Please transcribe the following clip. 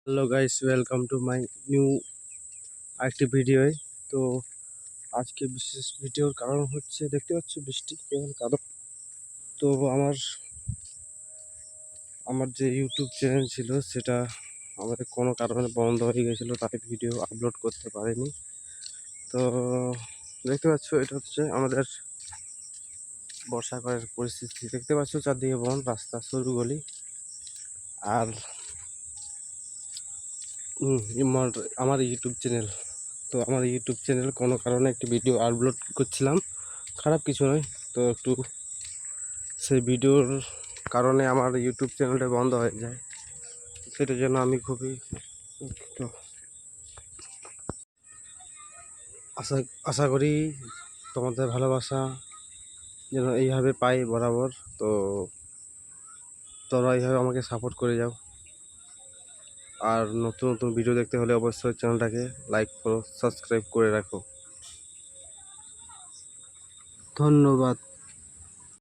Hello guys, welcome to my new আরেকটি video. তো আজকে বিশেষ ভিডিওর কারণ হচ্ছে, দেখতে পাচ্ছ বৃষ্টি কেমন কাদো। তো আমার যে ইউটিউব চ্যানেল ছিল সেটা আমাদের কোনো কারণে বন্ধ হয়ে গেছিলো, তাই ভিডিও আপলোড করতে পারিনি। তো দেখতে পাচ্ছ এটা হচ্ছে আমাদের বর্ষাকালের পরিস্থিতি। দেখতে পাচ্ছ চারদিকে বন, রাস্তা সরু গলি। আর আমার ইউটিউব চ্যানেল, তো আমার ইউটিউব চ্যানেল কোনো কারণে একটি ভিডিও আপলোড করছিলাম, খারাপ কিছু নয়। তো একটু সেই ভিডিওর কারণে আমার ইউটিউব চ্যানেলটা বন্ধ হয়ে যায়, সেটার জন্য আমি খুবই দুঃখিত। আশা আশা করি তোমাদের ভালোবাসা যেন এইভাবে পাই বরাবর। তো তোমরা এইভাবে আমাকে সাপোর্ট করে যাও। আর নতুন নতুন ভিডিও দেখতে হলে অবশ্যই চ্যানেলটাকে লাইক করো, সাবস্ক্রাইব করে রাখো। ধন্যবাদ।